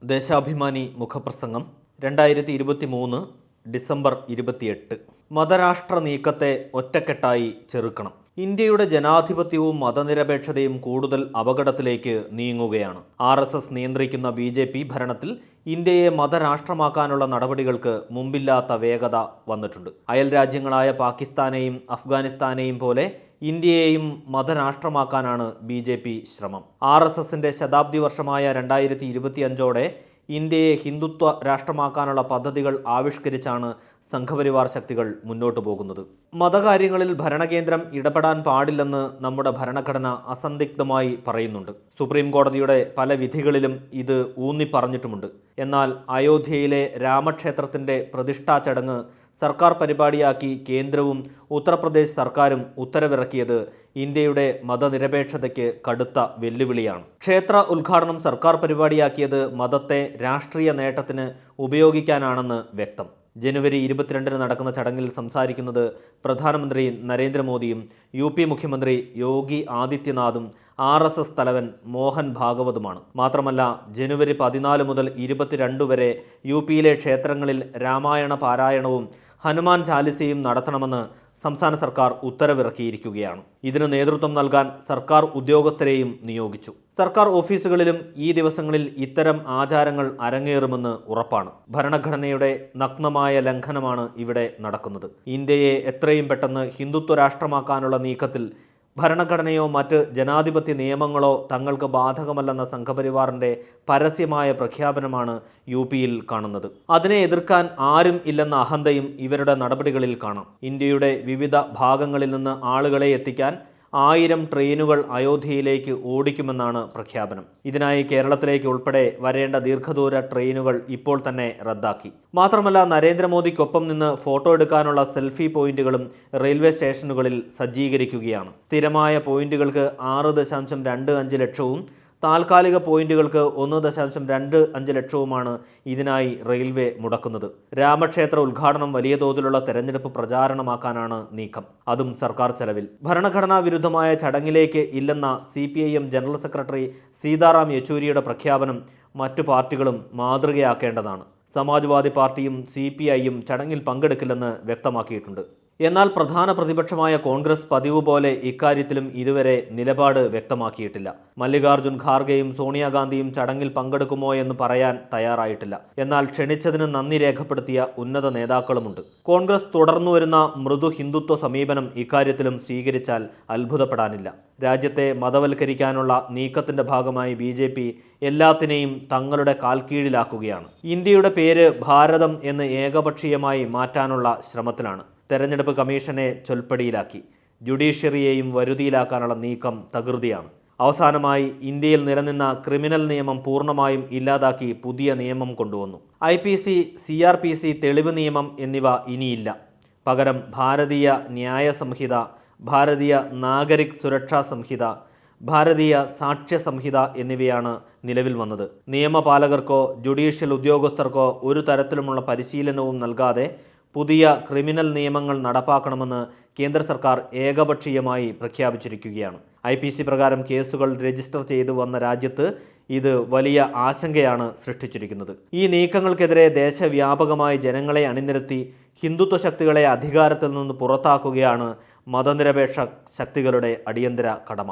ദേശാഭിമാനി മുഖപ്രസംഗം 2023 ഡിസംബർ 28. മതരാഷ്ട്ര നീക്കത്തെ ഒറ്റക്കെട്ടായി ചെറുക്കണം. ഇന്ത്യയുടെ ജനാധിപത്യവും മതനിരപേക്ഷതയും കൂടുതൽ അപകടത്തിലേക്ക് നീങ്ങുകയാണ്. RSS നിയന്ത്രിക്കുന്ന BJP ഭരണത്തിൽ ഇന്ത്യയെ മതരാഷ്ട്രമാക്കാനുള്ള നടപടികൾക്ക് മുമ്പില്ലാത്ത വേഗത വന്നിട്ടുണ്ട്. അയൽ രാജ്യങ്ങളായ പാകിസ്ഥാനെയും അഫ്ഗാനിസ്ഥാനെയും പോലെ ഇന്ത്യയെയും മതരാഷ്ട്രമാക്കാനാണ് BJP ശ്രമം. RSSന്റെ ശതാബ്ദി വർഷമായ 2025ഓടെ ഇന്ത്യയെ ഹിന്ദുത്വ രാഷ്ട്രമാക്കാനുള്ള പദ്ധതികൾ ആവിഷ്കരിച്ചാണ് സംഘപരിവാർ ശക്തികൾ മുന്നോട്ടു പോകുന്നത്. മതകാര്യങ്ങളിൽ ഭരണകേന്ദ്രം ഇടപെടാൻ പാടില്ലെന്ന് നമ്മുടെ ഭരണഘടന അസന്ദിഗ്ധമായി പറയുന്നുണ്ട്. സുപ്രീം കോടതിയുടെ പല വിധികളിലും ഇത് ഊന്നി പറഞ്ഞിട്ടുമുണ്ട്. എന്നാൽ അയോധ്യയിലെ രാമക്ഷേത്രത്തിൻ്റെ പ്രതിഷ്ഠാ ചടങ്ങ് സർക്കാർ പരിപാടിയാക്കി കേന്ദ്രവും ഉത്തർപ്രദേശ് സർക്കാരും ഉത്തരവിറക്കിയത് ഇന്ത്യയുടെ മതനിരപേക്ഷതയ്ക്ക് കടുത്ത വെല്ലുവിളിയാണ്. ക്ഷേത്ര ഉദ്ഘാടനം സർക്കാർ പരിപാടിയാക്കിയത് മതത്തെ രാഷ്ട്രീയ നേട്ടത്തിന് ഉപയോഗിക്കാനാണെന്ന് വ്യക്തം. ജനുവരി 22 നടക്കുന്ന ചടങ്ങിൽ സംസാരിക്കുന്നത് പ്രധാനമന്ത്രി നരേന്ദ്രമോദിയും UP മുഖ്യമന്ത്രി യോഗി ആദിത്യനാഥും RSS തലവൻ മോഹൻ ഭാഗവതുമാണ്. മാത്രമല്ല, ജനുവരി 14 മുതൽ 22 വരെ UPയിലെ ക്ഷേത്രങ്ങളിൽ രാമായണ പാരായണവും ഹനുമാൻ ചാലിസയും നടത്തണമെന്ന് സംസ്ഥാന സർക്കാർ ഉത്തരവിറക്കിയിരിക്കുകയാണ്. ഇതിന് നേതൃത്വം നൽകാൻ സർക്കാർ ഉദ്യോഗസ്ഥരെയും നിയോഗിച്ചു. സർക്കാർ ഓഫീസുകളിലും ഈ ദിവസങ്ങളിൽ ഇത്തരം ആചാരങ്ങൾ അരങ്ങേറുമെന്ന് ഉറപ്പാണ്. ഭരണഘടനയുടെ നഗ്നമായ ലംഘനമാണ് ഇവിടെ നടക്കുന്നത്. ഇന്ത്യയെ എത്രയും പെട്ടെന്ന് ഹിന്ദുത്വ രാഷ്ട്രമാക്കാനുള്ള നീക്കത്തിൽ ഭരണഘടനയോ മറ്റ് ജനാധിപത്യ നിയമങ്ങളോ തങ്ങൾക്ക് ബാധകമല്ലെന്ന സംഘപരിവാറിൻ്റെ പരസ്യമായ പ്രഖ്യാപനമാണ് UPയിൽ കാണുന്നത്. അതിനെ എതിർക്കാൻ ആരും ഇല്ലെന്ന അഹന്തയും ഇവരുടെ നടപടികളിൽ കാണാം. ഇന്ത്യയുടെ വിവിധ ഭാഗങ്ങളിൽ നിന്ന് ആളുകളെ എത്തിക്കാൻ 1000 ട്രെയിനുകൾ അയോധ്യയിലേക്ക് ഓടിക്കുമെന്നാണ് പ്രഖ്യാപനം. ഇതിനായി കേരളത്തിലേക്ക് ഉൾപ്പെടെ വരേണ്ട ദീർഘദൂര ട്രെയിനുകൾ ഇപ്പോൾ തന്നെ റദ്ദാക്കി. മാത്രമല്ല, നരേന്ദ്രമോദിക്കൊപ്പം നിന്ന് ഫോട്ടോ എടുക്കാനുള്ള സെൽഫി പോയിന്റുകളും റെയിൽവേ സ്റ്റേഷനുകളിൽ സജ്ജീകരിക്കുകയാണ്. സ്ഥിരമായ പോയിന്റുകൾക്ക് 6.25 ലക്ഷവും താൽക്കാലിക പോയിന്റുകൾക്ക് 1.25 ലക്ഷവുമാണ് ഇതിനായി റെയിൽവേ മുടക്കുന്നത്. രാമക്ഷേത്ര ഉദ്ഘാടനം വലിയ തോതിലുള്ള തെരഞ്ഞെടുപ്പ് പ്രചാരണമാക്കാനാണ് നീക്കം, അതും സർക്കാർ ചെലവിൽ. ഭരണഘടനാ വിരുദ്ധമായ ചടങ്ങിലേക്ക് ഇല്ലെന്ന CPIM ജനറൽ സെക്രട്ടറി സീതാറാം യെച്ചൂരിയുടെ പ്രഖ്യാപനം മറ്റു പാർട്ടികളും മാതൃകയാക്കേണ്ടതാണ്. സമാജ്വാദി പാർട്ടിയും CPIയും ചടങ്ങിൽ പങ്കെടുക്കില്ലെന്ന് വ്യക്തമാക്കിയിട്ടുണ്ട്. എന്നാൽ പ്രധാന പ്രതിപക്ഷമായ കോൺഗ്രസ് പതിവ് പോലെ ഇക്കാര്യത്തിലും ഇതുവരെ നിലപാട് വ്യക്തമാക്കിയിട്ടില്ല. മല്ലികാർജുൻ ഖാർഗെയും സോണിയാഗാന്ധിയും ചടങ്ങിൽ പങ്കെടുക്കുമോ എന്ന് പറയാൻ തയ്യാറായിട്ടില്ല. എന്നാൽ ക്ഷണിച്ചതിന് നന്ദി രേഖപ്പെടുത്തിയ ഉന്നത നേതാക്കളുമുണ്ട്. കോൺഗ്രസ് തുടർന്നുവരുന്ന മൃദു ഹിന്ദുത്വ സമീപനം ഇക്കാര്യത്തിലും സ്വീകരിച്ചാൽ അത്ഭുതപ്പെടാനില്ല. രാജ്യത്തെ മതവൽക്കരിക്കാനുള്ള നീക്കത്തിന്റെ ഭാഗമായി BJP എല്ലാത്തിനെയും തങ്ങളുടെ കാൽക്കീഴിലാക്കുകയാണ്. ഇന്ത്യയുടെ പേര് ഭാരതം എന്ന് ഏകപക്ഷീയമായി മാറ്റാനുള്ള ശ്രമത്തിലാണ്. തെരഞ്ഞെടുപ്പ് കമ്മീഷനെ ചൊൽപ്പടിയിലാക്കി. ജുഡീഷ്യറിയെയും വരുതിയിലാക്കാനുള്ള നീക്കം തകൃതിയാണ്. അവസാനമായി ഇന്ത്യയിൽ നിലനിന്ന ക്രിമിനൽ നിയമം പൂർണ്ണമായും ഇല്ലാതാക്കി പുതിയ നിയമം കൊണ്ടുവന്നു. IPC, CRPC, തെളിവ് നിയമം എന്നിവ ഇനിയില്ല. പകരം ഭാരതീയ ന്യായ സംഹിത, ഭാരതീയ നാഗരിക് സുരക്ഷാ സംഹിത, ഭാരതീയ സാക്ഷ്യ സംഹിത എന്നിവയാണ് നിലവിൽ വന്നത്. നിയമപാലകർക്കോ ജുഡീഷ്യൽ ഉദ്യോഗസ്ഥർക്കോ ഒരു തരത്തിലുമുള്ള പരിശീലനവും നൽകാതെ പുതിയ ക്രിമിനൽ നിയമങ്ങൾ നടപ്പാക്കണമെന്ന് കേന്ദ്ര സർക്കാർ ഏകപക്ഷീയമായി പ്രഖ്യാപിച്ചിരിക്കുകയാണ്. IPC പ്രകാരം കേസുകൾ രജിസ്റ്റർ ചെയ്തു വന്ന രാജ്യത്ത് ഇത് വലിയ ആശങ്കയാണ് സൃഷ്ടിച്ചിരിക്കുന്നത്. ഈ നീക്കങ്ങൾക്കെതിരെ ദേശവ്യാപകമായി ജനങ്ങളെ അണിനിരത്തി ഹിന്ദുത്വ ശക്തികളെ അധികാരത്തിൽ നിന്ന് പുറത്താക്കുകയാണ് മതനിരപേക്ഷ ശക്തികളുടെ അടിയന്തര കടമ.